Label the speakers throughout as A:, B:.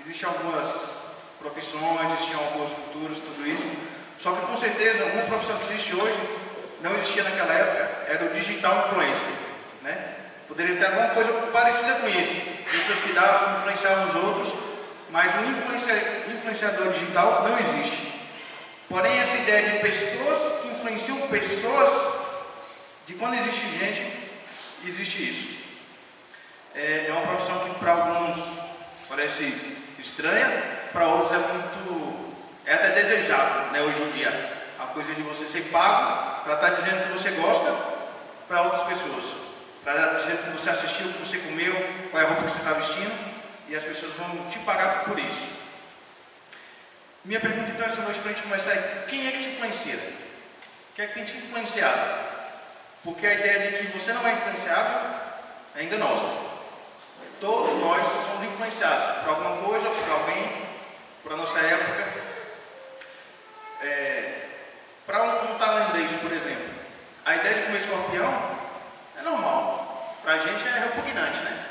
A: existem algumas profissões, existem algumas culturas, tudo isso. Só que com certeza uma profissão que existe hoje não existia naquela época, era o digital influencer, né? Poderia ter alguma coisa parecida com isso, pessoas que davam, influenciavam os outros, mas um influenciador digital não existe. Porém, essa ideia de pessoas que influenciam pessoas, de quando existe gente, existe isso. É uma profissão que para alguns parece estranha, para outros é até desejável, né, hoje em dia. A coisa de você ser pago para estar dizendo que você gosta para outras pessoas. Para estar dizendo que você assistiu, que você comeu, qual é a roupa que você está vestindo, e as pessoas vão te pagar por isso. Minha pergunta então essa noite para a gente começar é: quem é que te influencia? O que é que tem te influenciado? Porque a ideia de que você não é influenciável é enganosa. Todos nós somos influenciados por alguma coisa, por alguém, por a nossa época. Para um tailandês, por exemplo, a ideia de comer escorpião é normal. Para a gente é repugnante, né?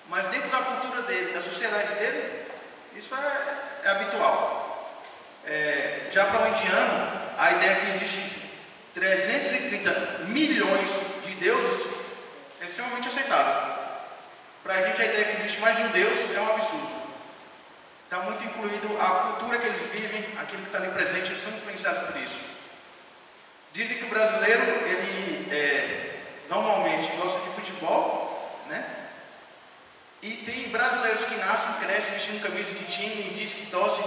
A: Mas dentro da cultura dele, da sociedade dele, isso é habitual. Já para o indiano, a ideia que existe 330 milhões de deuses é extremamente aceitável. Para a gente, a ideia que existe mais de um Deus é um absurdo. Está muito incluído a cultura que eles vivem, aquilo que está ali presente, eles são influenciados por isso. Dizem que o brasileiro, ele normalmente gosta de futebol, né? E tem brasileiros que nascem, crescem vestindo camisa de time e diz que torcem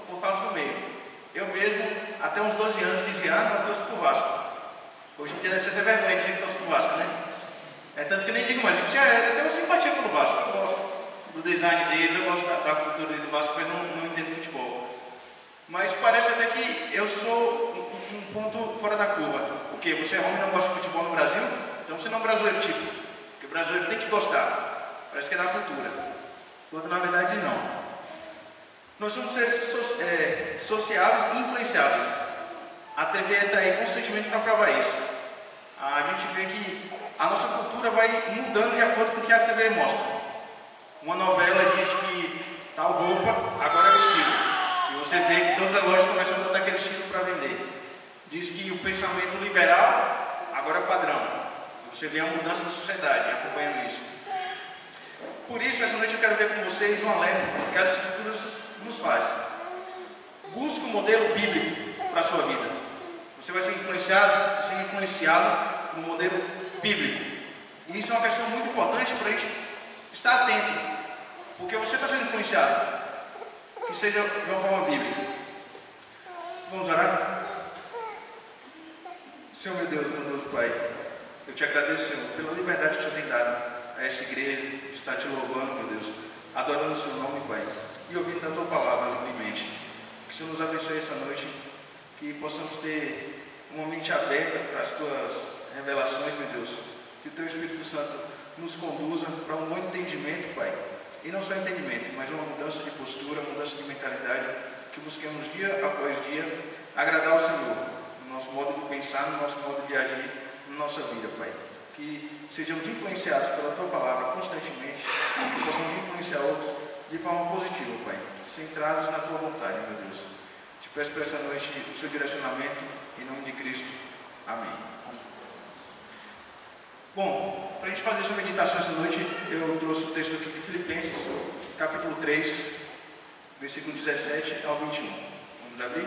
A: por causa do meio. Eu mesmo, até uns 12 anos, dizia: não, eu torço por Vasco. Hoje em dia deve ser até vergonha dizer que torço por Vasco, né? Tanto que nem digo mais, eu tenho uma simpatia pelo Vasco, eu gosto do design deles, eu gosto da cultura do Vasco, mas não entendo futebol. Mas parece até que eu sou um ponto fora da curva. O quê? Você é homem e não gosta de futebol no Brasil? Então você não é um brasileiro tipo. Porque o brasileiro tem que gostar. Parece que é da cultura. Quando na verdade não. Nós somos seres sociáveis e influenciáveis. A TV está aí constantemente para provar isso. A gente vê que a nossa cultura vai mudando de acordo com o que a TV mostra. Uma novela diz que tal roupa agora é o estilo. E você vê que todas as lojas começam a botar aquele estilo para vender. Diz que o pensamento liberal agora é padrão. Você vê a mudança da sociedade acompanhando isso. Por isso, essa noite eu quero ver com vocês um alerta que as Escrituras nos fazem. Busque um modelo bíblico para a sua vida. Você vai ser influenciado por um modelo bíblico. E isso é uma questão muito importante para a gente estar atento. Porque você está sendo influenciado. Que seja de uma forma bíblica. Vamos orar? Senhor meu Deus Pai, eu te agradeço, Senhor, pela liberdade que o Senhor tem dado a esta igreja de estar te louvando, meu Deus, adorando o seu nome, Pai, e ouvindo a tua palavra livremente. Que o Senhor nos abençoe essa noite, que possamos ter uma mente aberta para as tuas revelações, meu Deus, que o teu Espírito Santo nos conduza para um bom entendimento, Pai, e não só entendimento, mas uma mudança de postura, mudança de mentalidade, que busquemos dia após dia agradar ao Senhor, no nosso modo de pensar, no nosso modo de agir, na nossa vida, Pai. Que sejamos influenciados pela tua palavra constantemente e que possamos influenciar outros de forma positiva, Pai, centrados na tua vontade, meu Deus. Te peço para essa noite o seu direcionamento, em nome de Cristo. Amém. Bom, para a gente fazer essa meditação essa noite, eu trouxe o texto aqui de Filipenses, capítulo 3, versículo 17 ao 21. Vamos abrir?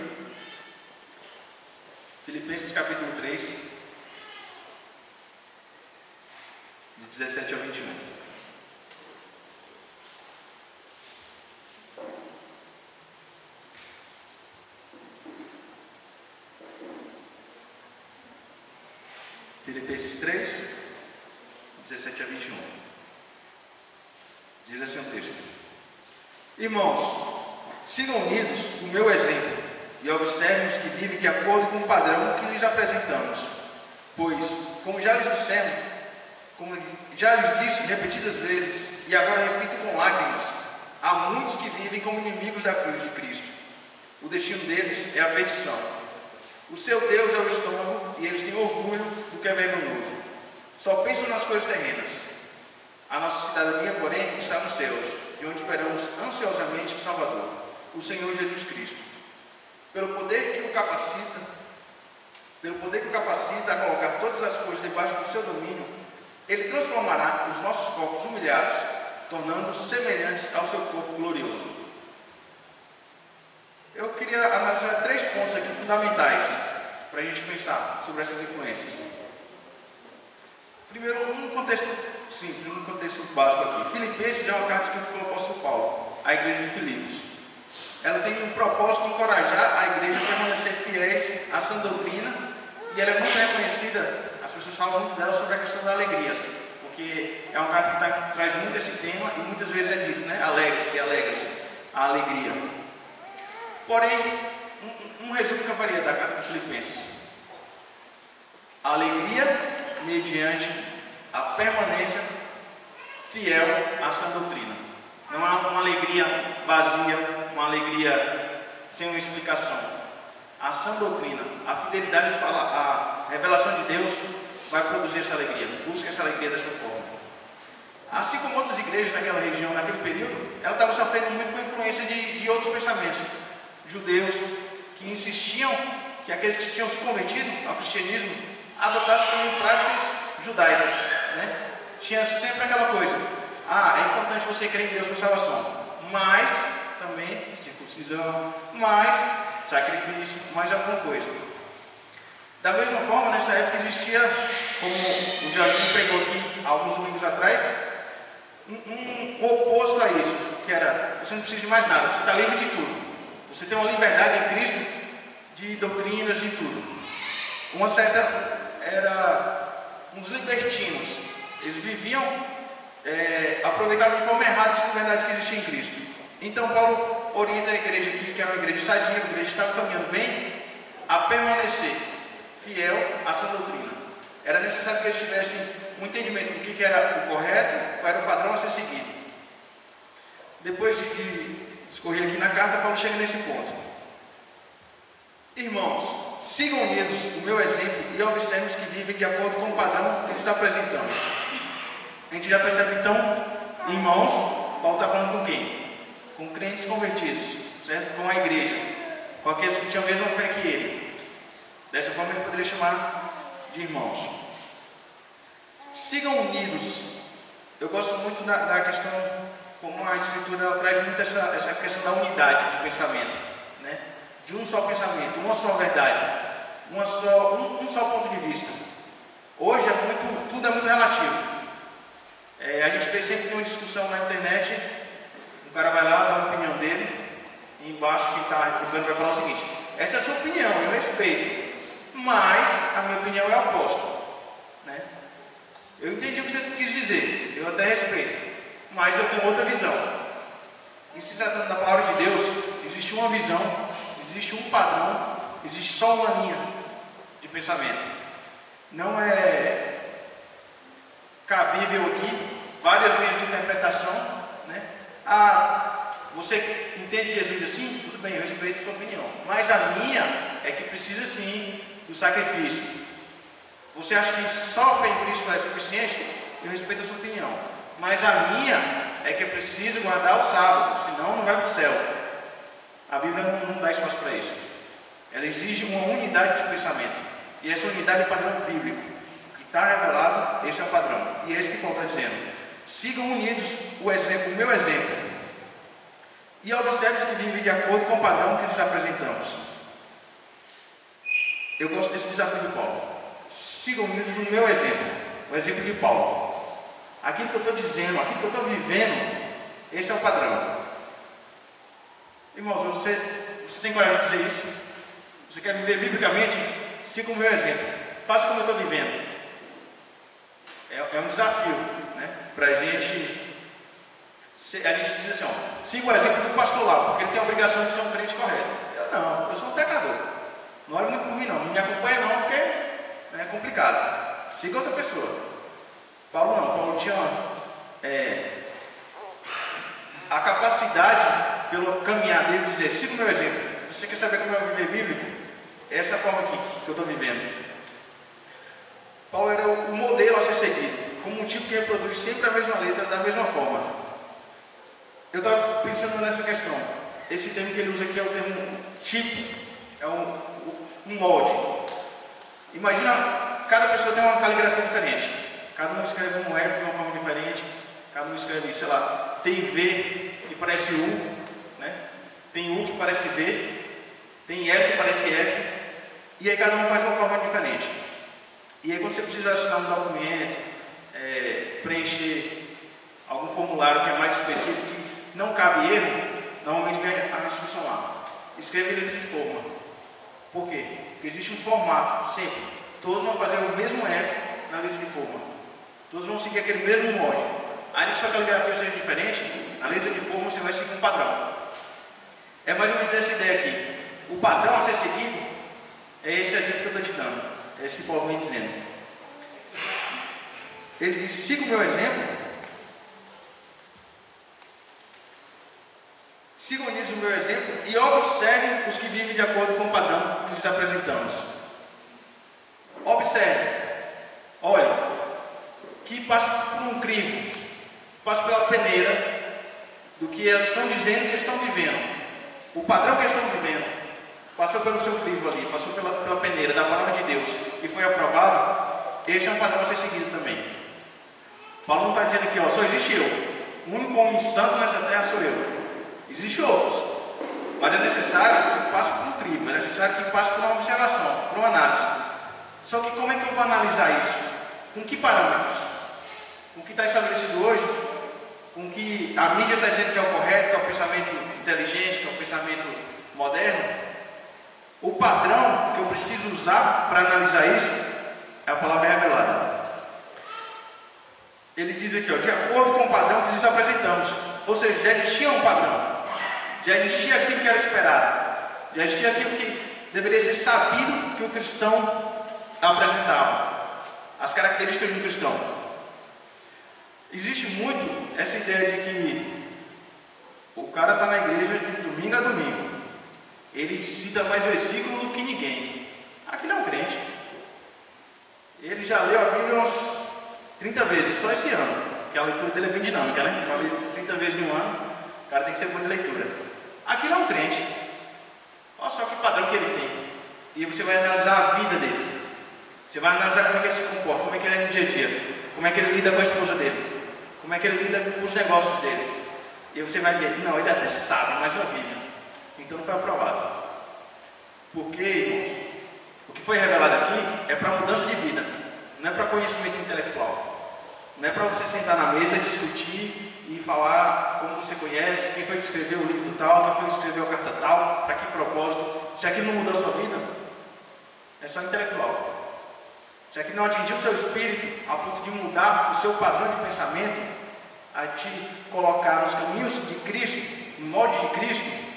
A: Filipenses, capítulo 3, de 17 ao 21. Filipenses 3, 17 a 21. Diz assim o texto: Irmãos, sigam unidos o meu exemplo e observem os que vivem de acordo com o padrão que lhes apresentamos. Pois, como já lhes disse repetidas vezes, e agora repito com lágrimas, há muitos que vivem como inimigos da cruz de Cristo. O destino deles é a perdição. O seu Deus é o estômago e eles têm orgulho do que é vergonhoso. Só pensam nas coisas terrenas. A nossa cidadania, porém, está nos céus, de onde esperamos ansiosamente o Salvador, o Senhor Jesus Cristo. Pelo poder que o capacita a colocar todas as coisas debaixo do seu domínio, Ele transformará os nossos corpos humilhados, tornando-os semelhantes ao seu corpo glorioso. Eu queria analisar 3 pontos aqui fundamentais para a gente pensar sobre essas influências. Primeiro, um contexto simples, um contexto básico aqui. Filipenses é uma carta escrita pelo apóstolo Paulo à igreja de Filipos. Ela tem um propósito de encorajar a igreja a permanecer fiéis à sã doutrina, e ela é muito reconhecida, as pessoas falam muito dela sobre a questão da alegria, porque é uma carta que traz muito esse tema e muitas vezes é dito, né? Alegre-se, a alegria. Porém, um resumo que eu faria da carta de Filipenses: a alegria mediante a permanência fiel à sã doutrina. Não é uma alegria vazia, uma alegria sem uma explicação. A sã doutrina, a fidelidade à revelação de Deus vai produzir essa alegria. Busca essa alegria dessa forma. Assim como outras igrejas naquela região, naquele período, ela estava sofrendo muito com a influência de outros pensamentos. Judeus que insistiam que aqueles que tinham se convertido ao cristianismo adotassem também práticas judaicas, né? Tinha sempre aquela coisa: é importante você crer em Deus por salvação, mas também circuncisão, mais sacrifício, mais alguma coisa. Da mesma forma, nessa época existia, como o Diaguinho pregou aqui alguns domingos atrás, um oposto a isso, que era: você não precisa de mais nada, você está livre de tudo. Você tem uma liberdade em Cristo de doutrinas e tudo. Uma certa era uns libertinos. Eles viviam, aproveitavam de forma errada essa liberdade que existia em Cristo. Então Paulo orienta a igreja aqui, que era uma igreja sadia, a igreja estava caminhando bem, a permanecer fiel à sã doutrina. Era necessário que eles tivessem um entendimento do que era o correto, qual era o padrão a ser seguido. Depois de discorrer aqui na carta, Paulo chega nesse ponto: irmãos, sigam unidos o meu exemplo e observem os que vivem de acordo com o padrão que lhes apresentamos. A gente já percebe então, irmãos, Paulo está falando com quem? Com crentes convertidos, certo? Com a igreja, com aqueles que tinham a mesma fé que ele. Dessa forma ele poderia chamar de irmãos. Sigam unidos. Eu gosto muito da questão, como a Escritura ela traz muito essa questão da unidade de pensamento, né? De um só pensamento, uma só verdade, um só ponto de vista. Hoje tudo é muito relativo. A gente vê sempre uma discussão na internet, o cara vai lá, dá a opinião dele, e embaixo quem está retrucando vai falar o seguinte: essa é a sua opinião, eu respeito, mas a minha opinião é a oposta, né? Eu entendi o que você quis dizer, eu até respeito, mas eu tenho outra visão. E se tratando da palavra de Deus, existe uma visão, existe um padrão, existe só uma linha de pensamento. Não é cabível aqui várias linhas de interpretação, né? Você entende Jesus assim? Tudo bem, eu respeito a sua opinião, mas a minha é que precisa sim do sacrifício. Você acha que só fé em Cristo é suficiente? Eu respeito a sua opinião, mas a minha é que é preciso guardar o sábado, senão não vai para o céu. A Bíblia não dá espaço para isso. Ela exige uma unidade de pensamento, e essa unidade é o padrão bíblico. O que está revelado, esse é o padrão, e é esse que Paulo está dizendo: sigam unidos o meu exemplo, e observe os que vivem de acordo com o padrão que lhes apresentamos. Eu gosto desse desafio de Paulo: sigam unidos o meu exemplo, o exemplo de Paulo. Aquilo que eu estou dizendo, aquilo que eu estou vivendo, esse é o padrão. Irmãos, você tem coragem de dizer isso? Você quer viver biblicamente? Siga o meu exemplo, faça como eu estou vivendo. É um desafio, né? Para a gente diz assim: siga o exemplo do pastor lá, porque ele tem a obrigação de ser um crente correto. Eu sou um pecador. Não olha muito por mim, não me acompanha não, porque é complicado. Siga outra pessoa. Paulo não, Paulo tinha a capacidade, pelo caminhar dele, de dizer: siga o meu exemplo. Você quer saber como é o viver bíblico? Essa é a forma aqui que eu estou vivendo. Paulo era o modelo a ser seguido, como um tipo que reproduz sempre a mesma letra, da mesma forma. Eu estava pensando nessa questão: esse termo que ele usa aqui é o termo tipo, é um molde. Imagina, cada pessoa tem uma caligrafia diferente, cada um escreve um F de uma forma diferente, cada um escreve, sei lá, tem V que parece U, né? Tem U que parece V, tem L que parece F, e aí cada um faz de uma forma diferente. E aí quando você precisa assinar um documento, preencher algum formulário que é mais específico, que não cabe erro, normalmente vem a instrução lá. Escreva em letra de forma. Por quê? Porque existe um formato, sempre. Todos vão fazer o mesmo F na letra de forma. Todos vão seguir aquele mesmo molde. Ainda que sua caligrafia seja diferente, na letra de forma você vai seguir um padrão. É mais ou menos essa ideia aqui. O padrão a ser seguido é esse exemplo que eu estou te dando. É esse que Paulo vem dizendo. Ele diz: siga o meu exemplo. Sigam o meu exemplo e observem os que vivem de acordo com o padrão que lhes apresentamos. Observe. Olhe. Que passa por um crivo, que passa pela peneira do que elas estão dizendo que eles estão vivendo. O padrão que eles estão vivendo passou pelo seu crivo ali, passou pela peneira da palavra de Deus e foi aprovado. Este é um padrão a ser seguido também. Paulo não está dizendo aqui, ó, só existe eu. O único homem santo nessa terra sou eu. Existem outros, mas é necessário que passe por um crivo, é necessário que passe por uma observação, por uma análise. Só que como é que eu vou analisar isso? Com que parâmetros? Com o que está estabelecido hoje? Com o que a mídia está dizendo que é o correto, que é o pensamento inteligente, que é o pensamento moderno? O padrão que eu preciso usar para analisar isso é a palavra revelada. Ele diz aqui, ó, de acordo com o padrão que lhes apresentamos. Ou seja, já existia um padrão. Já existia aquilo que era esperado. Já existia aquilo que deveria ser sabido que o cristão apresentava. As características de um cristão. Existe muito essa ideia de que o cara está na igreja de domingo a domingo. Ele cita mais versículo do que ninguém. Aquilo é um crente. Ele já leu a Bíblia umas 30 vezes, só esse ano. Porque a leitura dele é bem dinâmica, né? Para ler 30 vezes em um ano, o cara tem que ser bom de leitura. Aquilo é um crente. Olha só que padrão que ele tem. E você vai analisar a vida dele. Você vai analisar como é que ele se comporta, como é que ele é no dia a dia, como é que ele lida com a esposa dele, como é que ele lida com os negócios dele. E você vai ver, não, ele até sabe, mas não vive. Então não foi aprovado. Porque, irmãos, o que foi revelado aqui é para mudança de vida, não é para conhecimento intelectual. Não é para você sentar na mesa e discutir e falar como você conhece, quem foi que escreveu o livro tal, quem foi que escreveu a carta tal, para que propósito. Se aquilo não mudou a sua vida, é só intelectual. Se aquilo não atingiu o seu espírito a ponto de mudar o seu padrão de pensamento, a te colocar nos caminhos de Cristo, no molde de Cristo,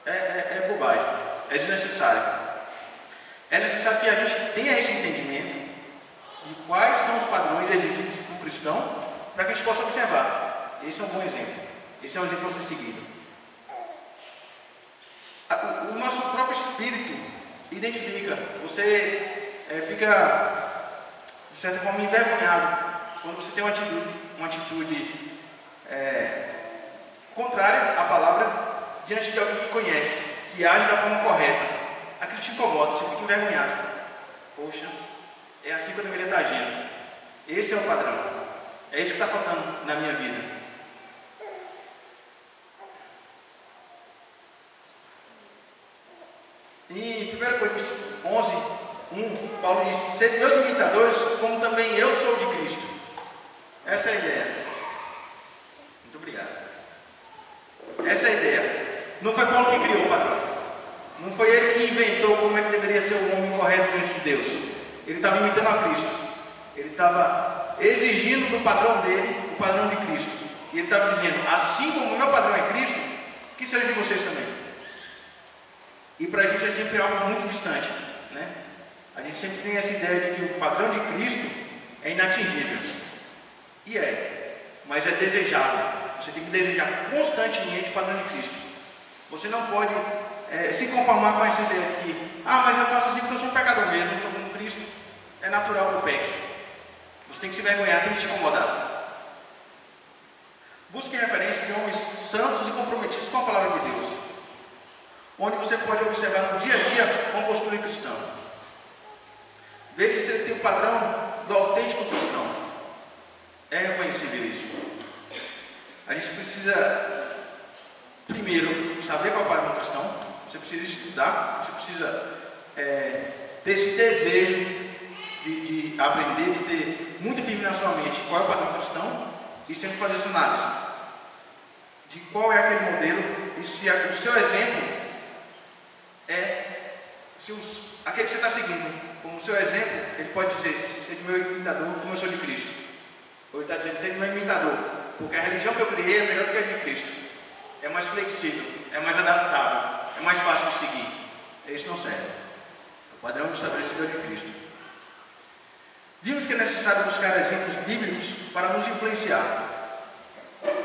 A: é bobagem, é desnecessário. É necessário que a gente tenha esse entendimento de quais são os padrões exigidos para o cristão, para que a gente possa observar. Esse é um bom exemplo. Esse é um exemplo a ser seguido. O nosso próprio espírito identifica. Você fica, de certa forma, envergonhado quando você tem uma atitude contrária à palavra diante de alguém que conhece, que age da forma correta. Aquilo te incomoda, você fica envergonhado. Poxa, é assim que eu deveria estar agindo. Esse é o padrão. É isso que está faltando na minha vida. Em 1 Coríntios 11, 1, Paulo diz: sede meus imitadores, como também eu sou de Cristo. Essa é a ideia. Muito obrigado. Essa é a ideia. Não foi Paulo que criou o padrão. Não foi ele que inventou como é que deveria ser o homem correto diante de Deus. Ele estava imitando a Cristo. Ele estava exigindo do padrão dele o padrão de Cristo. E ele estava dizendo: assim como o meu padrão é Cristo, que seja de vocês também. E para a gente é sempre algo muito distante, né? A gente sempre tem essa ideia de que o padrão de Cristo é inatingível. E mas é desejável. Você tem que desejar constantemente o padrão de Cristo. Você não pode se conformar com essa ideia de que, mas eu faço assim porque eu sou um pecador mesmo, eu sou como Cristo, é natural que eu peque. Você tem que se vergonhar, tem que te incomodar. Busque referência de homens santos e comprometidos com a palavra de Deus, onde você pode observar no dia a dia uma postura cristã. Veja se ele tem o padrão do autêntico cristão. É reconhecível isso. A gente precisa, primeiro, saber qual é o padrão cristão. Você precisa estudar, você precisa ter esse desejo de aprender, de ter muito firme na sua mente qual é o padrão cristão e sempre fazer essa análise de qual é aquele modelo e se o seu exemplo aquele que você está seguindo como seu exemplo, ele pode dizer: seja meu imitador como eu sou de Cristo. Ou ele está dizendo: seja meu imitador, porque a religião que eu criei é melhor do que a de Cristo, é mais flexível, é mais adaptável, é mais fácil de seguir. Esse não serve. O padrão estabelecido é de Cristo. Vimos que é necessário buscar exemplos bíblicos para nos influenciar.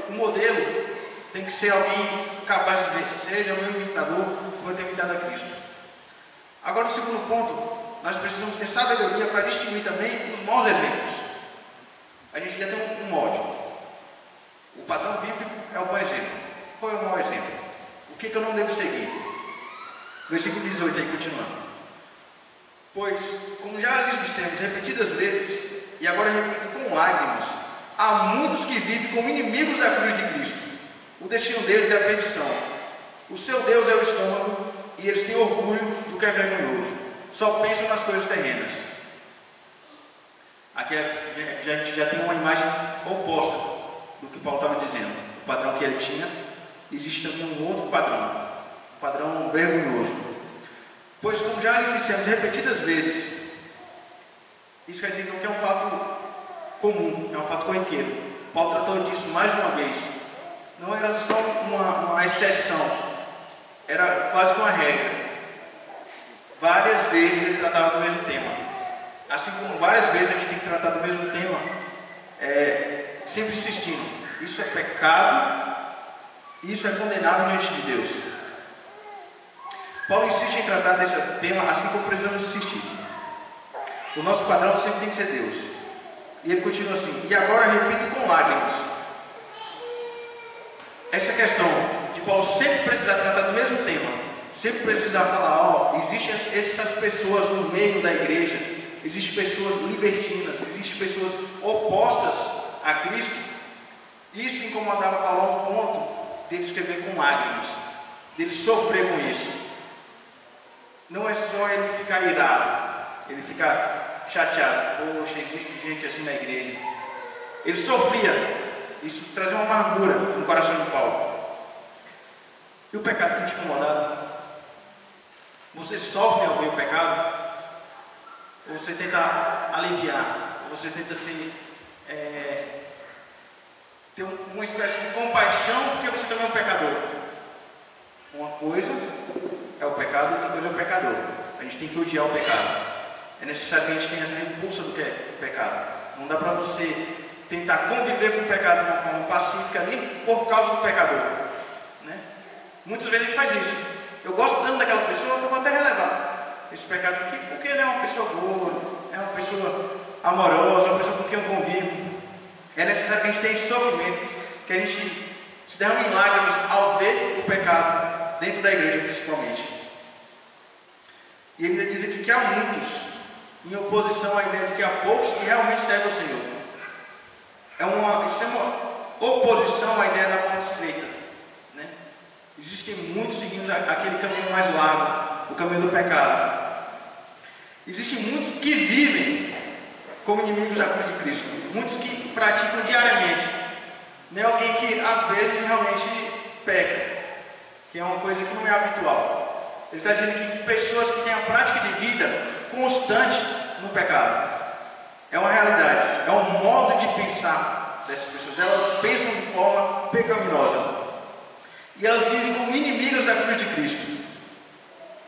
A: O modelo tem que ser alguém capaz de dizer: seja meu imitador como eu tenho imitado a Cristo. Agora, o segundo ponto, nós precisamos ter sabedoria para distinguir também os maus exemplos. A gente já tem um molde. O padrão bíblico é o bom exemplo. Qual é o mau exemplo? O que eu não devo seguir? Versículo 18 aí, continuando. Pois, como já lhes dissemos repetidas vezes, e agora repito com lágrimas, há muitos que vivem como inimigos da cruz de Cristo. O destino deles é a perdição. O seu Deus é o estômago, e eles têm orgulho do que é vergonhoso. Só pensam nas coisas terrenas. Aqui a gente já tem uma imagem oposta do que Paulo estava dizendo. O padrão que ele tinha, existe também um outro padrão, um padrão vergonhoso. Pois, como já lhes dissemos repetidas vezes, isso quer dizer então que é um fato comum, é um fato corriqueiro. Paulo tratou disso mais de uma vez. Não era só uma exceção, era quase que uma regra. Várias vezes ele tratava do mesmo tema. Assim como várias vezes a gente tem que tratar do mesmo tema, sempre insistindo: isso é pecado, isso é condenável diante de Deus. Paulo insiste em tratar desse tema assim como precisamos insistir. O nosso padrão sempre tem que ser Deus. E ele continua assim: e agora repito com lágrimas. Essa questão de Paulo sempre precisar tratar do mesmo tema, sempre precisar falar: existem essas pessoas no meio da igreja, existem pessoas libertinas, existem pessoas opostas a Cristo. Isso incomodava Paulo a um ponto dele escrever com lágrimas, dele sofrer com isso. Não é só ele ficar irado, ele ficar chateado: poxa, existe gente assim na igreja. Ele sofria. Isso trazia uma amargura no coração de Paulo. E o pecado tem te incomodado? Você sofre ao ver o pecado? Ou você tenta aliviar? Ou você tenta ter uma espécie de compaixão porque você também é um pecador? Uma coisa é o pecado, outra coisa é o pecador. A gente tem que odiar o pecado. É necessário que a gente tenha essa repulsa do que é o pecado. Não dá para você tentar conviver com o pecado de uma forma pacífica ali por causa do pecador, né? Muitas vezes a gente faz isso. Eu gosto tanto daquela pessoa que eu vou até relevar esse pecado aqui, porque ele é uma pessoa boa, é uma pessoa amorosa, uma pessoa com quem eu convivo. É necessário que a gente tenha esse sofrimento, que a gente se derrame em lágrimas ao ver o pecado dentro da igreja, principalmente. E ele ainda diz aqui que há muitos em oposição à ideia de que há poucos que realmente servem ao Senhor. Isso é uma oposição à ideia da porta estreita, né? Existem muitos seguindo aquele caminho mais largo, o caminho do pecado. Existem muitos que vivem como inimigos da cruz de Cristo, muitos que praticam diariamente, não é alguém que às vezes realmente peca, que é uma coisa que não é habitual. Ele está dizendo que pessoas que têm a prática de vida constante no pecado. É uma realidade, é um modo de pensar dessas pessoas. Elas pensam de forma pecaminosa. E elas vivem como inimigas da cruz de Cristo.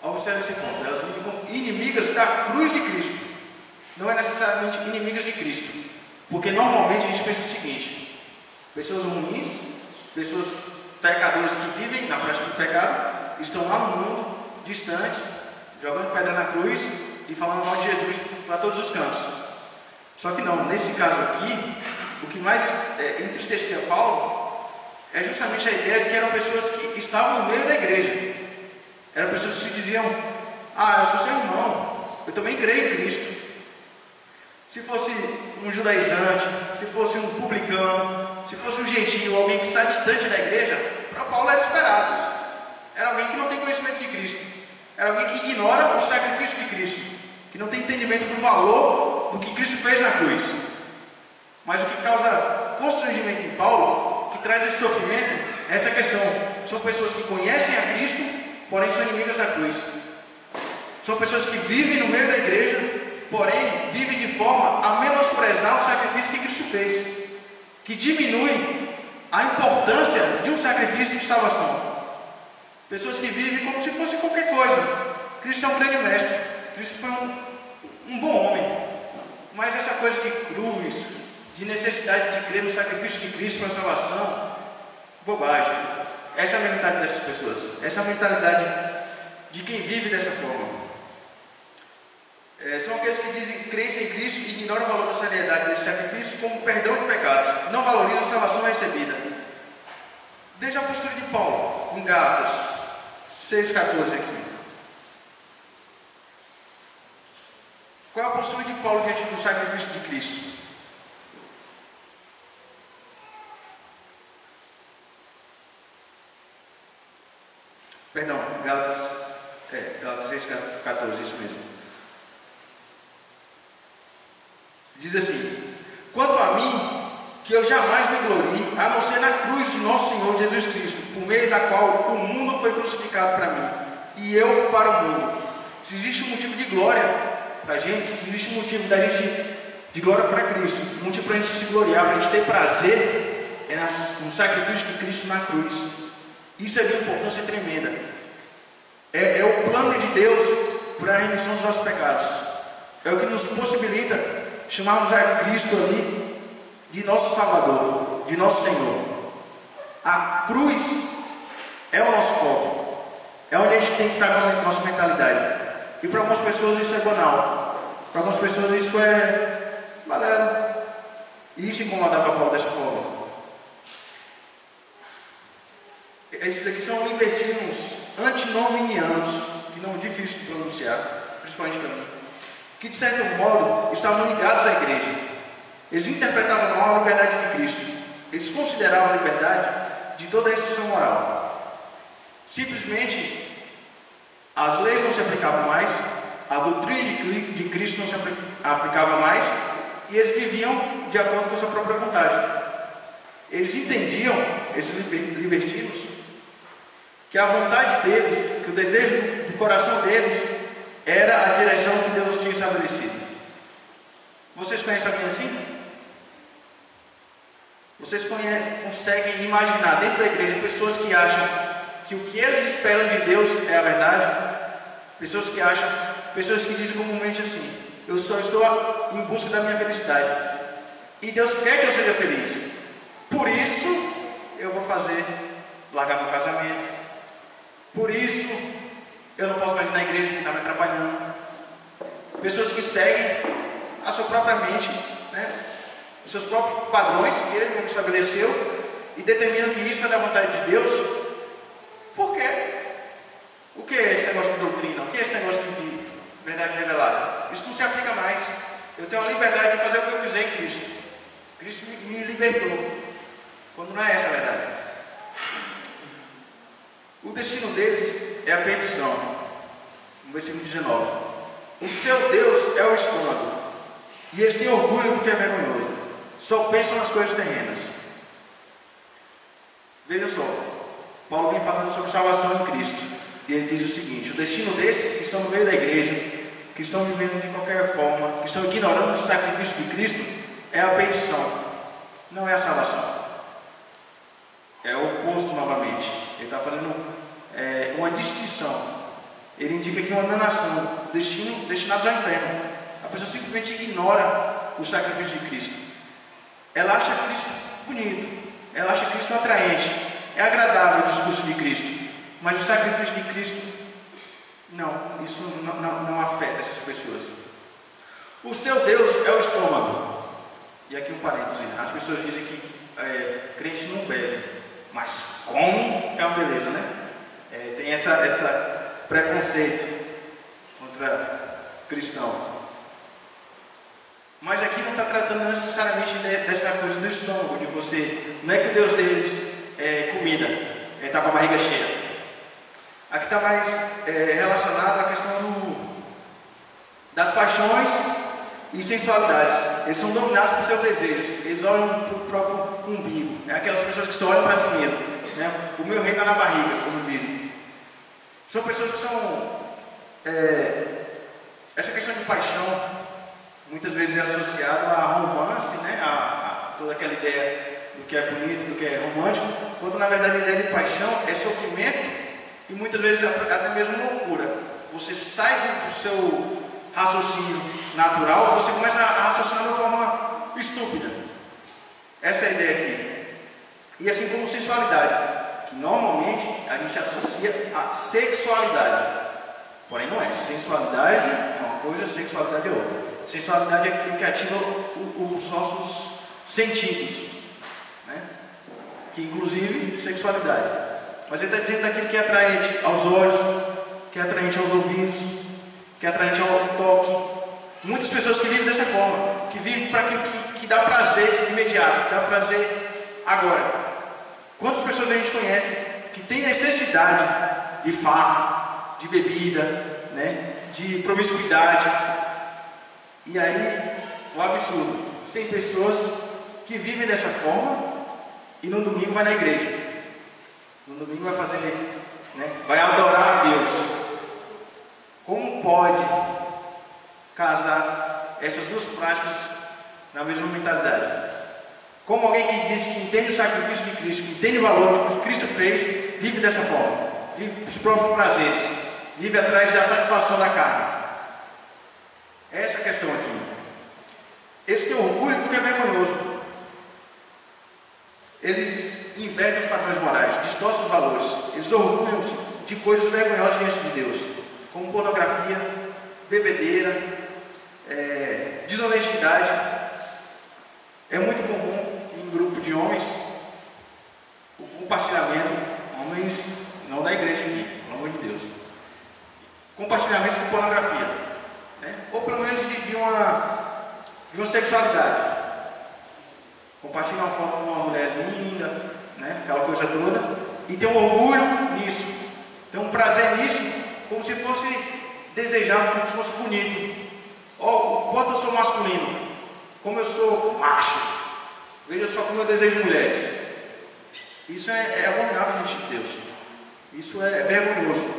A: Observe esse ponto. Elas vivem como inimigas da cruz de Cristo. Não é necessariamente inimigas de Cristo. Porque normalmente a gente pensa o seguinte: pessoas ruins, pessoas pecadoras que vivem na prática do pecado, estão lá no mundo, distantes, jogando pedra na cruz e falando mal de Jesus para todos os cantos. Só que não, nesse caso aqui, o que mais entristecia Paulo é justamente a ideia de que eram pessoas que estavam no meio da igreja. Eram pessoas que se diziam: ah, eu sou seu irmão, eu também creio em Cristo. Se fosse um judaizante, se fosse um publicano, se fosse um gentio, alguém que está distante da igreja, para Paulo era esperado. Era alguém que não tem conhecimento de Cristo. Era alguém que ignora o sacrifício de Cristo, que não tem entendimento do valor do que Cristo fez na cruz. Mas o que causa constrangimento em Paulo, que traz esse sofrimento, é essa questão. São pessoas que conhecem a Cristo, porém são inimigas da cruz. São pessoas que vivem no meio da igreja, porém vivem de forma a menosprezar o sacrifício que Cristo fez, que diminui a importância de um sacrifício de salvação. Pessoas que vivem como se fosse qualquer coisa. Cristo é um grande mestre, Cristo foi um bom homem, mas essa coisa de cruz, de necessidade de crer no sacrifício de Cristo para a salvação, bobagem. Essa é a mentalidade dessas pessoas, essa é a mentalidade de quem vive dessa forma. São aqueles que dizem crença em Cristo e ignoram o valor da seriedade desse sacrifício como perdão de pecados, não valorizam a salvação recebida. Veja a postura de Paulo em Gálatas 6,14 aqui. Qual é a postura de Paulo diante do sacrifício de Cristo? Perdão, Gálatas 6,14, isso mesmo. Diz assim: quanto a mim, que eu jamais me glorie, a não ser na cruz de nosso Senhor Jesus Cristo, por meio da qual o mundo foi crucificado para mim, e eu para o mundo. Se existe um motivo de glória para a gente, se existe um motivo da gente de glória para Cristo, um motivo para a gente se gloriar, para a gente ter prazer, é no sacrifício de Cristo na cruz. Isso é de importância tremenda. É o plano de Deus para a remissão dos nossos pecados. É o que nos possibilita chamarmos a Cristo ali de nosso Salvador, de nosso Senhor. A cruz é o nosso foco, é onde a gente tem que estar com a nossa mentalidade. E para algumas pessoas isso é banal, para algumas pessoas isso é balela. E isso incomodava Paulo dessa forma. Esses aqui são libertinos antinominianos, que não é difícil de pronunciar, principalmente para mim, que de certo modo estavam ligados à igreja. Eles interpretavam mal a liberdade de Cristo. Eles consideravam a liberdade de toda a restrição moral. Simplesmente as leis não se aplicavam mais, a doutrina de Cristo não se aplicava mais, e eles viviam de acordo com a sua própria vontade. Eles entendiam, esses libertinos, que a vontade deles, que o desejo do coração deles era a direção que Deus tinha estabelecido. Vocês conhecem alguém assim? Vocês conseguem imaginar dentro da igreja pessoas que acham que o que eles esperam de Deus é a verdade? Pessoas que dizem comumente assim: eu só estou em busca da minha felicidade, e Deus quer que eu seja feliz, por isso eu vou largar meu casamento, por isso eu não posso mais ir na igreja que está me atrapalhando. Pessoas que seguem a sua própria mente, né? Os seus próprios padrões que ele mesmo estabeleceu, e determinam que isso é da vontade de Deus. Por quê? O que é esse negócio de doutrina? O que é esse negócio de verdade revelada? Isso não se aplica mais. Eu tenho a liberdade de fazer o que eu quiser em Cristo. Cristo me libertou, quando não é essa a verdade. O destino deles é a perdição. No versículo 19: o seu Deus é o estômago, e eles têm orgulho do que é vergonhoso, só pensam nas coisas terrenas. Vejam só, Paulo vem falando sobre salvação em Cristo, e ele diz o seguinte: o destino desses que estão no meio da igreja, que estão vivendo de qualquer forma, que estão ignorando o sacrifício de Cristo, é a perdição, não é a salvação. É o oposto novamente. Ele está fazendo uma distinção. Ele indica que uma danação, destinados ao inferno. A pessoa simplesmente ignora o sacrifício de Cristo. Ela acha Cristo bonito, ela acha Cristo atraente, é agradável o discurso de Cristo, mas o sacrifício de Cristo, não, isso não afeta essas pessoas. O seu Deus é o estômago. E aqui um parêntese: as pessoas dizem que crente não bebe. mas come é uma beleza, né? Tem essa preconceito contra cristão. Mas aqui não está tratando necessariamente dessa coisa do estômago, de você. Não é que o Deus deles é comida, está com a barriga cheia. Aqui está mais relacionado à questão das paixões e sensualidades. Eles são dominados por seus desejos. Eles olham para o próprio umbigo. Aquelas pessoas que só olham para si mesmo, né? O meu reino é na barriga, como dizem. São pessoas que são... essa questão de paixão muitas vezes é associada a romance, né? A toda aquela ideia do que é bonito, do que é romântico, quando na verdade a ideia de paixão é sofrimento e muitas vezes até mesmo loucura. Você sai do seu raciocínio natural, você começa a raciocinar de uma forma estúpida. Essa é a ideia aqui. E assim como sensualidade, que normalmente a gente associa a sexualidade. Porém não é. Sensualidade é uma coisa, sexualidade é outra. Sensualidade é aquilo que ativa os nossos sentidos, né? Que inclusive sexualidade. Mas ele está dizendo daquilo que é atraente aos olhos, que é atraente aos ouvidos, que é atraente ao toque. Muitas pessoas que vivem dessa forma, que vivem para aquilo que dá prazer imediato, que dá prazer agora. Quantas pessoas a gente conhece que tem necessidade de farra, de bebida, né? De promiscuidade? E aí, o absurdo, tem pessoas que vivem dessa forma e no domingo vai na igreja. No domingo vai fazer, né? Vai adorar a Deus. Como pode casar essas duas práticas na mesma mentalidade? Como alguém que diz que entende o sacrifício de Cristo, que entende o valor do que Cristo fez, vive dessa forma, vive os próprios prazeres, vive atrás da satisfação da carne. Essa é a questão aqui. Eles têm orgulho do que é vergonhoso. Eles invertem os padrões morais, distorcem os valores. Eles orgulham-se de coisas vergonhosas diante de Deus, como pornografia, bebedeira, desonestidade. É muito comum em grupo de homens o compartilhamento, homens não da igreja aqui, pelo amor de Deus, compartilhamento de pornografia. Ou pelo menos de uma sexualidade. Compartilha uma foto de uma mulher linda, né? Aquela coisa toda, e tem um orgulho nisso, tem um prazer nisso, como se fosse desejar, como se fosse bonito. O quanto eu sou masculino, como eu sou macho, veja só como eu desejo mulheres. Isso é abominável diante de Deus. Isso é vergonhoso.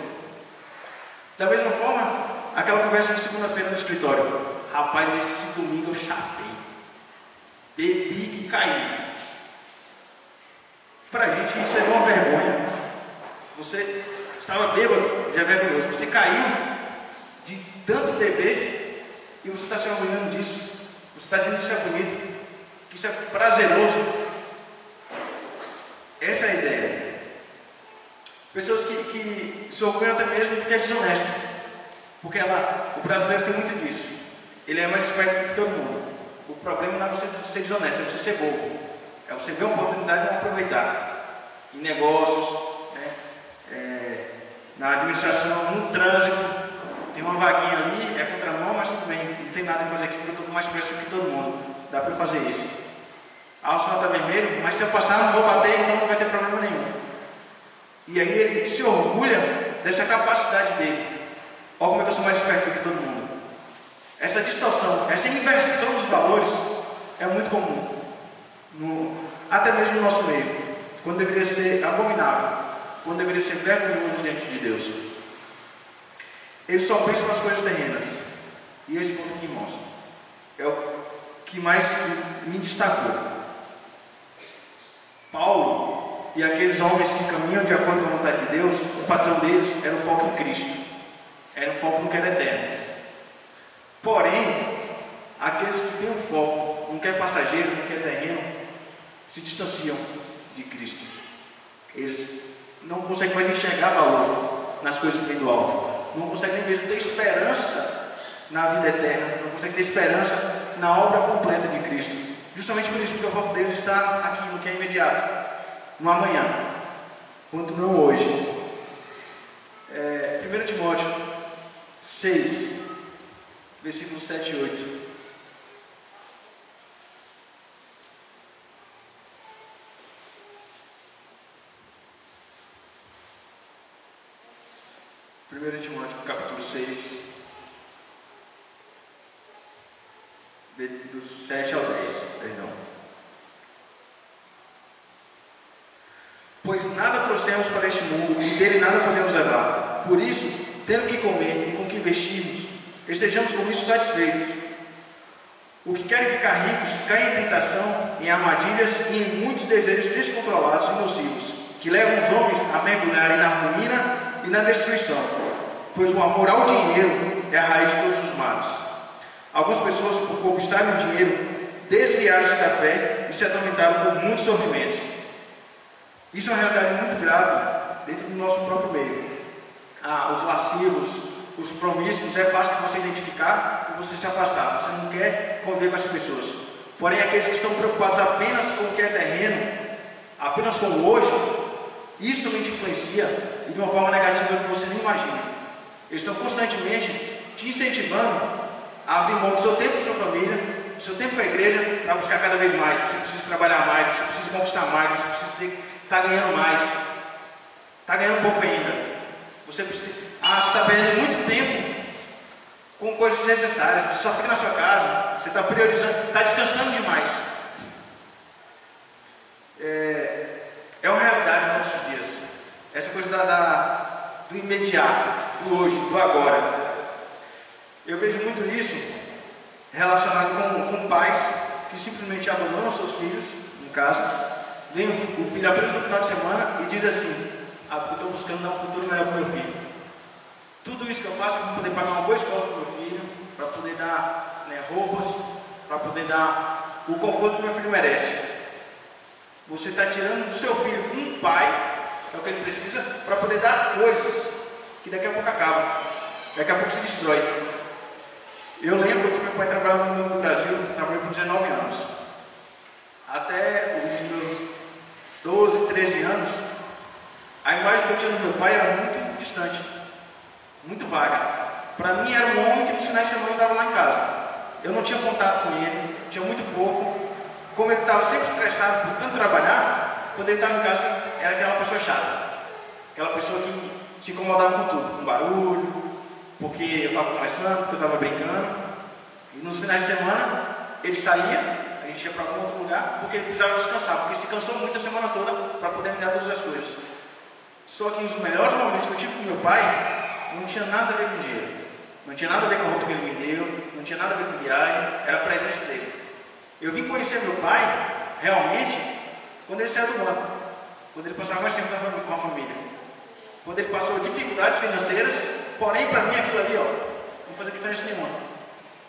A: Da mesma forma, aquela conversa de segunda-feira no escritório. Rapaz, nesse domingo eu chapei. Bebi que caí. Pra gente isso é uma vergonha. Você estava bêbado, já é vergonhoso. Você caiu de tanto beber e você está se orgulhando disso. Você está dizendo que isso é bonito, que isso é prazeroso. Essa é a ideia. Pessoas que se orgulham até mesmo porque é desonesto. Porque o brasileiro tem muito disso. Ele é mais esperto do que todo mundo. O problema não é você ser desonesto, é você ser bobo. É você ver uma oportunidade e não aproveitar. Em negócios, né? Na administração, no trânsito. Tem uma vaguinha ali, é contramão, mas tudo bem. Não tem nada a fazer aqui porque eu estou com mais pressa do que todo mundo. Dá para eu fazer isso. O sinal está vermelho, mas se eu passar não vou bater, então não vai ter problema nenhum. E aí ele se orgulha dessa capacidade dele. Olha como é que eu sou mais esperto do que todo mundo. Essa distorção, essa inversão dos valores é muito comum, até mesmo no nosso meio, quando deveria ser abominável, quando deveria ser vergonhoso diante de Deus. Eles só pensam nas coisas terrenas. E esse ponto aqui, irmãos, é o que mais me destacou. Paulo e aqueles homens que caminham de acordo com a vontade de Deus, o patrão deles era o foco em Cristo. Era um foco no que era eterno. Porém, aqueles que têm um foco no que é passageiro, no que é terreno, se distanciam de Cristo. Eles não conseguem mais enxergar valor nas coisas que vêm do alto. Não conseguem mesmo ter esperança na vida eterna. Não conseguem ter esperança na obra completa de Cristo. Justamente por isso, porque o foco deles está aqui, no que é imediato. no amanhã, quanto não hoje. 1 Timóteo 6, versículos 7 e 8. Timóteo, capítulo 6, dos 7 ao 10, perdão. Pois nada trouxemos para este mundo e dele nada podemos levar. Por isso, tendo que comer e com que vestirmos, estejamos com isso satisfeitos. O que querem ficar ricos caem em tentação, em armadilhas e em muitos desejos descontrolados e nocivos, que levam os homens a mergulharem na ruína e na destruição. Pois o amor ao dinheiro é a raiz de todos os males. Algumas pessoas, por cobiçarem o dinheiro, desviaram-se da fé e se atormentaram por muitos sofrimentos. Isso é uma realidade muito grave dentro do nosso próprio meio. Os lascivos, os promíscuos, é fácil de você identificar e você se afastar. Você não quer conviver com essas pessoas. Porém, aqueles que estão preocupados apenas com o que é terreno, apenas com o hoje, isso também te influencia e de uma forma negativa que você nem imagina. Eles estão constantemente te incentivando a abrir mão do seu tempo com sua família, do seu tempo com a igreja, para buscar cada vez mais. Você precisa trabalhar mais, você precisa conquistar mais, você precisa estar ganhando mais. Está ganhando um pouco ainda. Você está perdendo muito tempo com coisas desnecessárias. Você só fica na sua casa, você está priorizando, está descansando demais. É uma realidade dos nossos dias. Essa coisa do imediato, do hoje, do agora. Eu vejo muito isso relacionado com pais que simplesmente abandonam seus filhos em casa, vem o filho apenas no final de semana e diz assim: porque eu estou buscando dar um futuro melhor para o meu filho. Tudo isso que eu faço é para poder pagar uma boa escola para o meu filho, para poder dar roupas, para poder dar o conforto que o meu filho merece. Você está tirando do seu filho um pai, que é o que ele precisa, para poder dar coisas que daqui a pouco acabam, daqui a pouco se destrói. Eu lembro que meu pai trabalhava no mundo do Brasil, trabalhou por 19 anos. Até os meus 12, 13 anos, a imagem que eu tinha do meu pai era muito distante, muito vaga. Para mim era um homem que nos finais de semana estava lá em casa. Eu não tinha contato com ele, tinha muito pouco. Como ele estava sempre estressado por tanto trabalhar, quando ele estava em casa era aquela pessoa chata, aquela pessoa que se incomodava com tudo, com barulho, porque eu estava conversando, porque eu estava brincando. E nos finais de semana ele saía, a gente ia para algum outro lugar, porque ele precisava descansar, porque se cansou muito a semana toda para poder me dar todas as coisas. Só que os melhores momentos que eu tive com meu pai não tinha nada a ver com dinheiro, não tinha nada a ver com a roupa que ele me deu, não tinha nada a ver com viagem, era a presença dele. Eu vim conhecer meu pai realmente quando ele saiu do banco, quando ele passava mais tempo com a família, quando ele passou dificuldades financeiras. Porém, para mim aquilo ali, não fazia diferença nenhuma.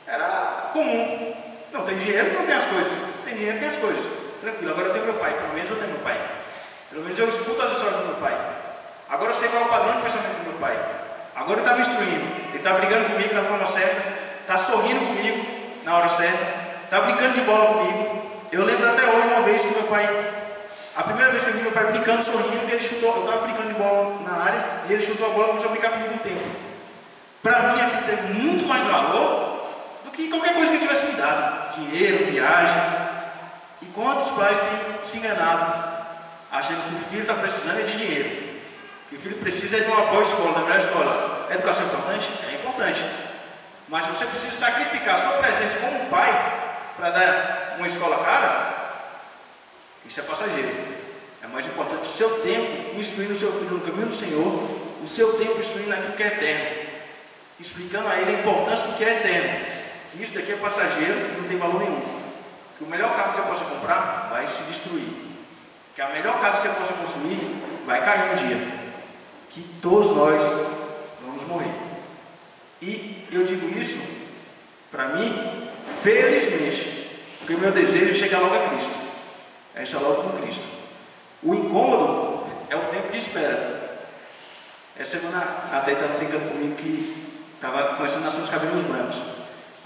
A: Era comum. Não tem dinheiro, não tem as coisas. Tem dinheiro, tem as coisas. Tranquilo. Agora eu tenho meu pai. Pelo menos eu tenho meu pai. Pelo menos eu escuto as histórias do meu pai. Agora eu sei qual é o padrão de pensamento do meu pai. Agora ele está me instruindo. Ele está brigando comigo da forma certa. Está sorrindo comigo na hora certa. Está brincando de bola comigo. Eu lembro até hoje uma vez que meu pai... A primeira vez que eu vi meu pai brincando, sorrindo, ele chutou. Eu estava brincando de bola na área e ele chutou a bola e começou a brincar comigo um tempo. Para mim, aquilo teve muito mais valor do que qualquer coisa que ele tivesse me dado. Dinheiro, viagem. E quantos pais têm se enganado, achando que o filho está precisando é de dinheiro, que o filho precisa é de uma boa escola, da melhor escola. A educação é importante? É importante. Mas você precisa sacrificar a sua presença como pai para dar uma escola cara. Isso é passageiro. É mais importante o seu tempo instruindo o seu filho no caminho do Senhor, o seu tempo instruindo naquilo que é eterno, explicando a ele a importância do que é eterno, que isso daqui é passageiro e não tem valor nenhum, que o melhor carro que você possa comprar vai se destruir, que a melhor casa que você possa construir vai cair um dia, que todos nós vamos morrer. E eu digo isso para mim, felizmente, porque o meu desejo é chegar logo a Cristo. É estar logo com Cristo. O incômodo é o tempo de espera. Essa semana a Thay estava brincando comigo que estava começando a nascer os cabelos brancos.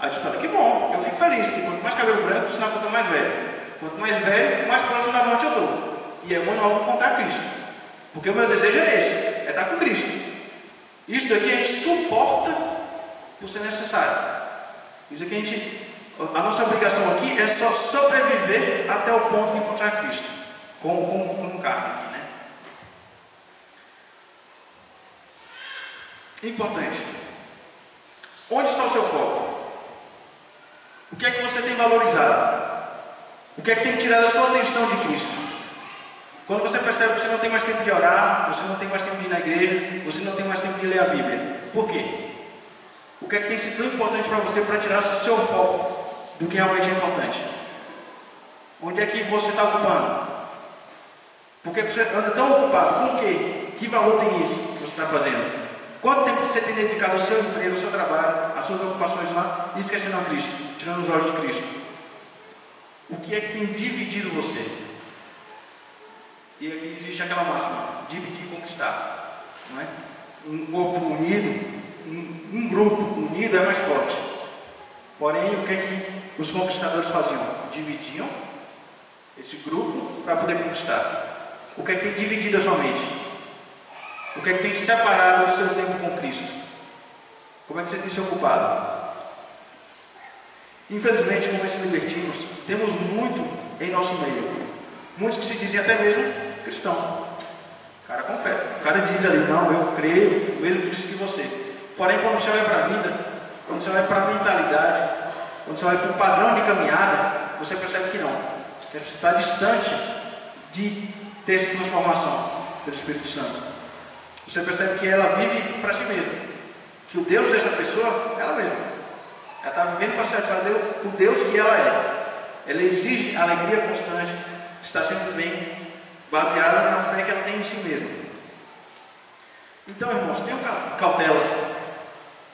A: Aí eu disse para ela, que bom, eu fico feliz, porque quanto mais cabelo branco, sinal que eu estou mais velho. Quanto mais velho, mais próximo da morte eu estou. e é algo contra Cristo. Porque o meu desejo é esse, é estar com Cristo. Isso daqui a gente suporta por ser necessário. Isso aqui a nossa obrigação aqui é só sobreviver até o ponto de encontrar Cristo. Com carne aqui, né? Importante. Onde está o seu foco? O que é que você tem valorizado? O que é que tem tirado a sua atenção de Cristo? Quando você percebe que você não tem mais tempo de orar, você não tem mais tempo de ir na igreja, você não tem mais tempo de ler a Bíblia. Por quê? O que é que tem sido tão importante para você para tirar o seu foco do que realmente é importante? Onde é que você está ocupando? Porque você anda tão ocupado com o quê? Que valor tem isso que você está fazendo? Quanto tempo você tem dedicado ao seu emprego, ao seu trabalho, às suas ocupações lá e esquecendo a Cristo, tirando os olhos de Cristo? O que é que tem dividido você? E aqui existe aquela máxima: dividir e conquistar, não é? Um corpo unido, um grupo unido é mais forte. Porém, o que é que os conquistadores faziam? Dividiam esse grupo para poder conquistar. O que é que tem dividido a sua mente? O que é que tem separado o seu tempo com Cristo? Como é que você tem se ocupado? Infelizmente, como esses libertinos, temos muito em nosso meio. Muitos que se dizem até mesmo cristão. O cara com fé. O cara diz ali: não, eu creio, mesmo Cristo que você. Porém, quando você olha para a vida, quando você olha para a mentalidade, quando você olha para o padrão de caminhada, você percebe que não. Que você está distante de ter essa transformação pelo Espírito Santo. Você percebe que ela vive para si mesma. Que o Deus dessa pessoa é ela mesma. Ela está vivendo para satisfazer o Deus que ela é. Ela exige alegria constante, está sempre bem baseada na fé que ela tem em si mesma. Então, irmãos, tenham cautela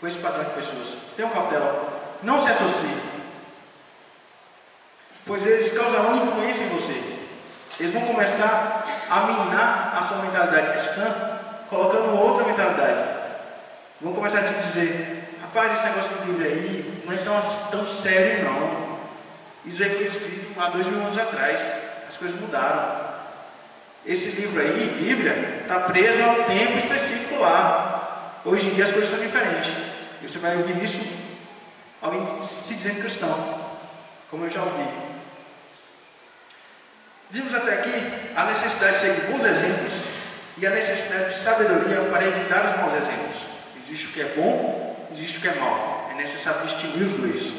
A: com esse padrão de pessoas. Tenham cautela. Não se associe, pois eles causarão influência em você. Eles vão começar a minar a sua mentalidade cristã, colocando outra mentalidade. Vão começar a te dizer: rapaz, esse negócio de Bíblia aí não é tão sério não. Isso aí foi escrito há 2000 anos atrás. As coisas mudaram. Esse livro aí, Bíblia, está preso a um tempo específico lá. Hoje em dia as coisas são diferentes. E você vai ouvir isso, alguém se dizendo cristão, como eu já ouvi. Vimos até aqui a necessidade de seguir bons exemplos e a necessidade de sabedoria para evitar os maus exemplos. Existe o que é bom, existe o que é mau. É necessário distinguir os dois.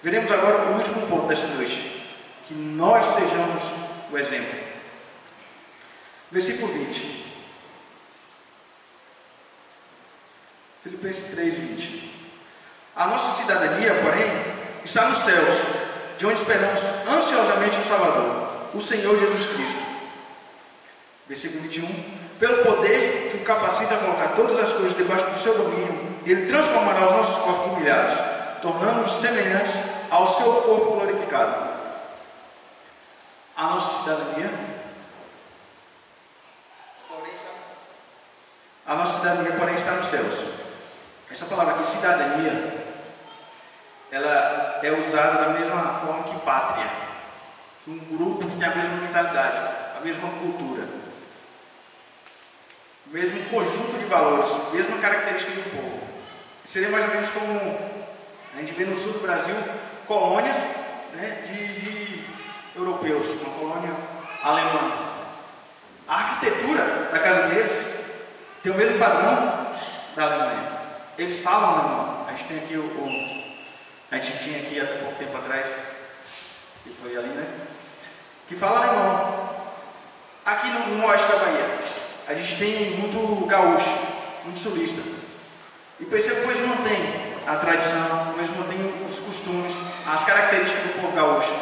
A: Veremos agora o último ponto desta noite: que nós sejamos o exemplo. Versículo 20. Filipenses 3:20. A nossa cidadania, porém, está nos céus, de onde esperamos ansiosamente o Salvador, o Senhor Jesus Cristo. Versículo 21. Pelo poder que o capacita a colocar todas as coisas debaixo do seu domínio, ele transformará os nossos corpos humilhados, tornando-os semelhantes ao seu corpo glorificado. A nossa cidadania, porém, está nos céus. Essa palavra aqui, cidadania, ela é usada da mesma forma que pátria. Um grupo que tem a mesma mentalidade, a mesma cultura, o mesmo conjunto de valores, a mesma característica do povo. Seria mais ou menos como a gente vê no sul do Brasil colônias, né, de europeus, uma colônia alemã. A arquitetura da casa deles tem o mesmo padrão da Alemanha. Eles falam alemão. A gente tem aqui a gente tinha aqui até pouco tempo atrás, que foi ali, né? Que fala alemão. Aqui no oeste da Bahia, a gente tem muito gaúcho, muito sulista. E percebo que eles mantêm a tradição, eles mantêm os costumes, as características do povo gaúcho.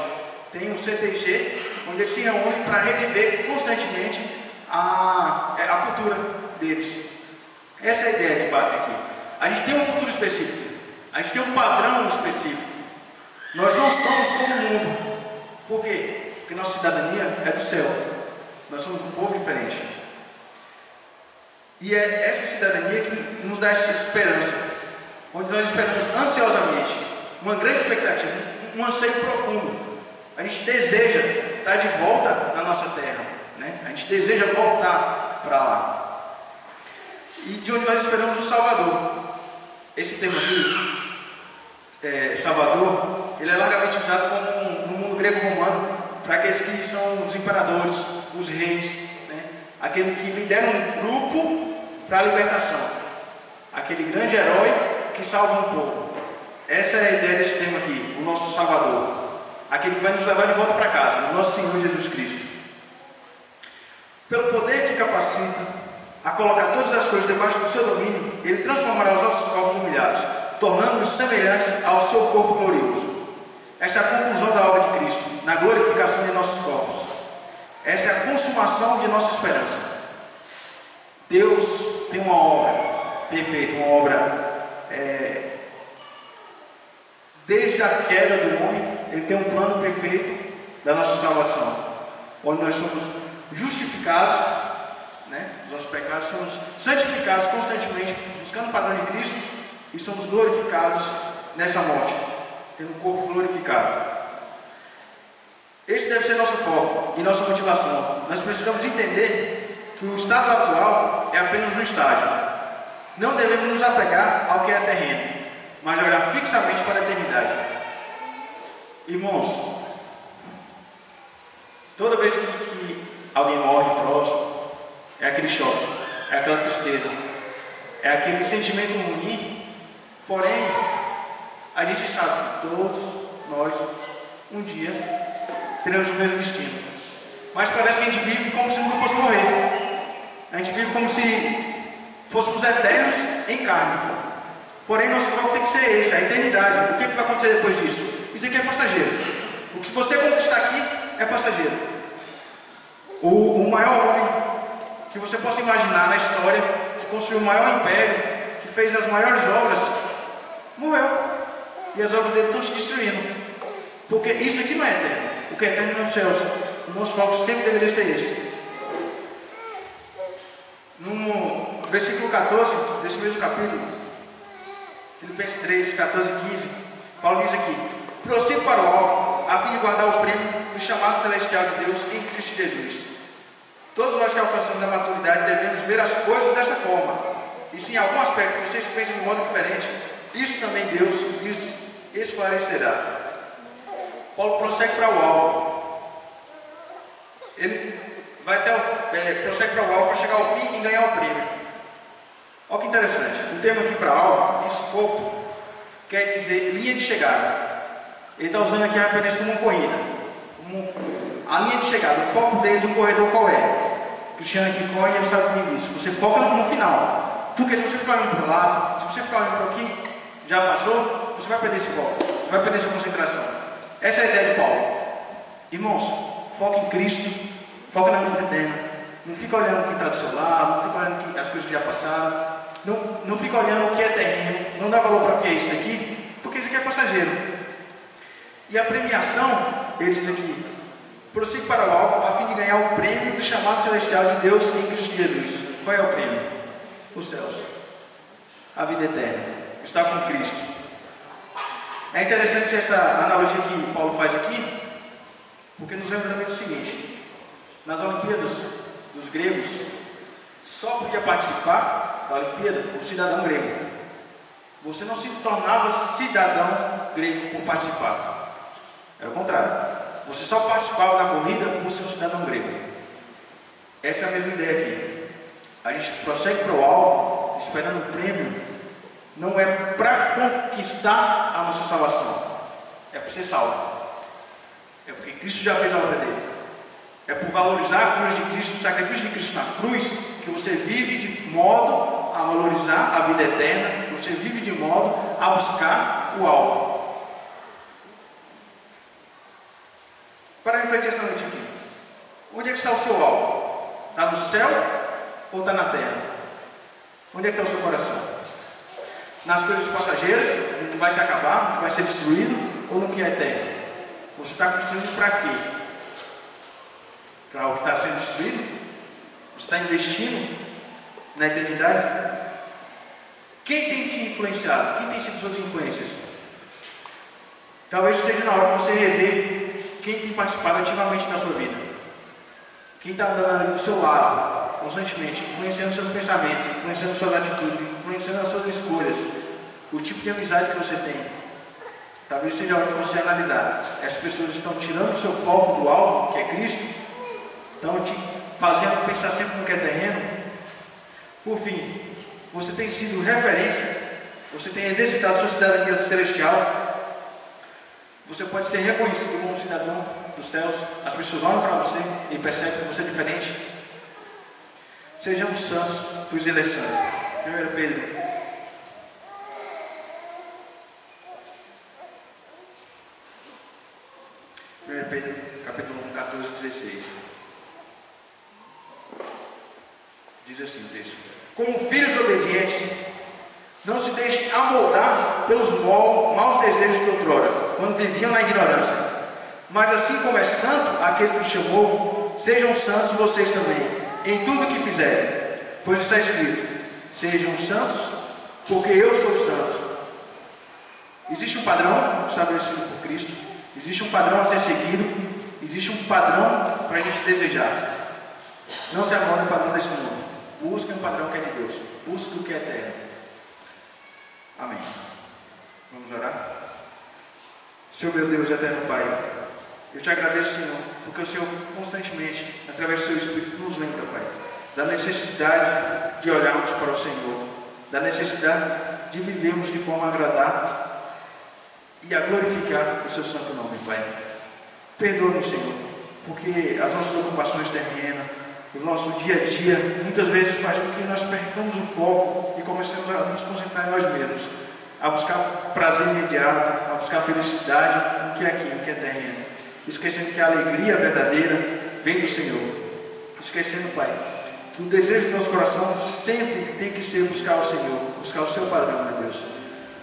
A: Tem um CTG, onde eles se reúnem para reviver constantemente a cultura deles. Essa é a ideia de Pátria aqui. A gente tem uma cultura específica, a gente tem um padrão específico. Nós não somos como o mundo. Por quê? Porque nossa cidadania é do céu. Nós somos um povo diferente. E é essa cidadania que nos dá essa esperança, onde nós esperamos ansiosamente, uma grande expectativa, um anseio profundo. A gente deseja estar de volta na nossa terra, né? A gente deseja voltar para lá. E de onde nós esperamos o Salvador. Esse tema aqui, Salvador, ele é largamente usado como no mundo grego-romano para aqueles que são os imperadores, os reis, né? Aquele que lidera um grupo para a libertação, aquele grande herói que salva um povo. Essa é a ideia desse tema aqui, o nosso Salvador, aquele que vai nos levar de volta para casa, o nosso Senhor Jesus Cristo. Pelo poder que capacita a colocar todas as coisas debaixo do seu domínio, ele transformará os nossos corpos humilhados, tornando-nos semelhantes ao seu corpo glorioso. Essa é a conclusão da obra de Cristo, na glorificação de nossos corpos. Essa é a consumação de nossa esperança. Deus tem uma obra perfeita, uma obra desde a queda do homem, ele tem um plano perfeito da nossa salvação, onde nós somos justificados, né? Os nossos pecados somos santificados constantemente, buscando o padrão de Cristo, e somos glorificados nessa morte, tendo um corpo glorificado. Esse deve ser nosso foco e nossa motivação. Nós precisamos entender que o estado atual é apenas um estágio. Não devemos nos apegar ao que é terreno, mas olhar fixamente para a eternidade. Irmãos, toda vez que alguém morre próximo, é aquele choque, é aquela tristeza, é aquele sentimento ruim. Porém, a gente sabe que todos nós, um dia, teremos o mesmo destino. Mas parece que a gente vive como se nunca fosse morrer. A gente vive como se fôssemos eternos em carne. Porém, nosso foco tem que ser esse, a eternidade. O que vai acontecer depois disso? Isso aqui é passageiro. O que você conquistar aqui é passageiro. O maior homem que você possa imaginar na história, que construiu o maior império, que fez as maiores obras, morreu. E as obras dele estão se destruindo. Porque isso aqui não é eterno. O que é eterno é nos céus. O nosso foco sempre deveria ser esse. No versículo 14 desse mesmo capítulo, Filipenses 3, 14 e 15, Paulo diz aqui: prossigo para o alto, a fim de guardar o prêmio do chamado celestial de Deus em Cristo Jesus. Todos nós que alcançamos a maturidade devemos ver as coisas dessa forma. E se em algum aspecto vocês pensam de modo diferente, isso também Deus lhes esclarecerá. Paulo prossegue para o alvo. Ele vai até prossegue para o alvo para chegar ao fim e ganhar o prêmio. Olha que interessante. O termo aqui para alvo, escopo, quer dizer linha de chegada. Ele está usando aqui a referência como uma corrida. A linha de chegada, o foco dele de um corredor qual é? O Cristiano que corre, ele sabe como diz. Você foca no final. Porque se você ficar olhando para o lado, se você ficar olhando para aqui, já passou, você vai perder esse foco. Você vai perder sua concentração. Essa é a ideia de Paulo. Irmãos, foca em Cristo, foca na vida eterna. Não fica olhando o que está do seu lado, não fica olhando as coisas que já passaram, não fica olhando o que é terreno, não dá valor para o que é isso aqui, porque isso aqui é passageiro. E a premiação, ele diz aqui: prossigo para o alvo a fim de ganhar o prêmio do chamado celestial de Deus em Cristo Jesus. Qual é o prêmio? Os céus. A vida eterna. Está com Cristo. É interessante essa analogia que Paulo faz aqui, porque nos lembra também do seguinte: nas Olimpíadas dos gregos, só podia participar da Olimpíada o cidadão grego. Você não se tornava cidadão grego por participar. Era o contrário. Você só participava da corrida por ser um cidadão grego. Essa é a mesma ideia aqui. A gente prossegue para o alvo, esperando o prêmio. Não é para conquistar a nossa salvação, é para ser salvo. É porque Cristo já fez a obra dele. É por valorizar a cruz de Cristo, o sacrifício de Cristo na cruz, que você vive de modo a valorizar a vida eterna, que você vive de modo a buscar o alvo. Para refletir essa noite aqui, onde é que está o seu alvo? Está no céu ou está na terra? Onde é que está o seu coração? Nas coisas passageiras, no que vai se acabar, no que vai ser destruído, ou no que é eterno? Você está construindo para quê? Para o que está sendo destruído? Você está investindo na eternidade? Quem tem te influenciado? Quem tem sido suas influências? Talvez seja na hora de você rever quem tem participado ativamente da sua vida. quem está andando ali do seu lado, constantemente, influenciando seus pensamentos, influenciando suas atitudes, influenciando as suas escolhas, o tipo de amizade que você tem. Talvez seja hora de você analisar. Essas pessoas estão tirando o seu foco do alto, que é Cristo, estão te fazendo pensar sempre no que é terreno. Por fim, você tem sido referência, você tem exercitado sua cidadania celestial. Você pode ser reconhecido como um cidadão dos céus. As pessoas olham para você e percebem que você é diferente. Sejamos santos, pois Ele é santo. 1 Pedro. 1 Pedro, capítulo 1, 14, 16. Diz assim o texto: como filhos obedientes, não se deixem amoldar pelos maus desejos de outrora, quando viviam na ignorância. Mas assim como é santo aquele que os chamou, sejam santos vocês também, em tudo o que fizerem. Pois está escrito: sejam santos, porque eu sou santo. Existe um padrão estabelecido por Cristo, existe um padrão a ser seguido, existe um padrão para a gente desejar. Não se amolde o padrão desse mundo. Busque um padrão que é de Deus. Busque o que é eterno. Amém. Vamos orar? Senhor meu Deus, eterno Pai, eu te agradeço, Senhor, porque o Senhor constantemente, através do seu Espírito, nos lembra, Pai, da necessidade de olharmos para o Senhor, da necessidade de vivermos de forma a agradar e a glorificar o seu santo nome, Pai. Perdoa-nos, Senhor, porque as nossas ocupações terrenas, o nosso dia a dia, muitas vezes faz com que nós percamos o foco e comecemos a nos concentrar em nós mesmos, a buscar prazer imediato, a buscar felicidade no que é aqui, no que é terreno, esquecendo que a alegria verdadeira vem do Senhor, esquecendo, Pai, que o desejo do nosso coração sempre tem que ser buscar o Senhor, buscar o seu padrão, meu Deus.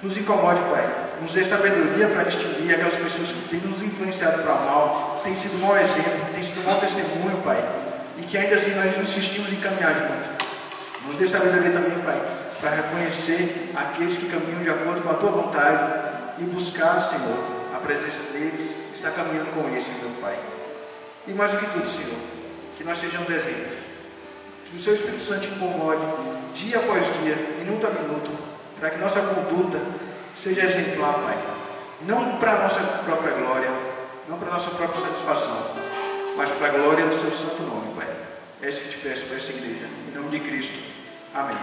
A: Nos incomode, Pai, nos dê sabedoria para distinguir aquelas pessoas que têm nos influenciado para mal, têm sido mau exemplo, têm sido mau testemunho, Pai, e que ainda assim nós insistimos em caminhar junto. Nos dê sabedoria também, Pai, para reconhecer aqueles que caminham de acordo com a Tua vontade e buscar, Senhor, a presença deles, estar caminhando com eles, meu Pai. E mais do que tudo, Senhor, que nós sejamos exemplos, que o Seu Espírito Santo incomode dia após dia, minuto a minuto, para que nossa conduta seja exemplar, Pai, não para a nossa própria glória, não para a nossa própria satisfação, mas para a glória do Seu santo nome, Pai. É isso que te peço para essa igreja, em nome de Cristo. Amém.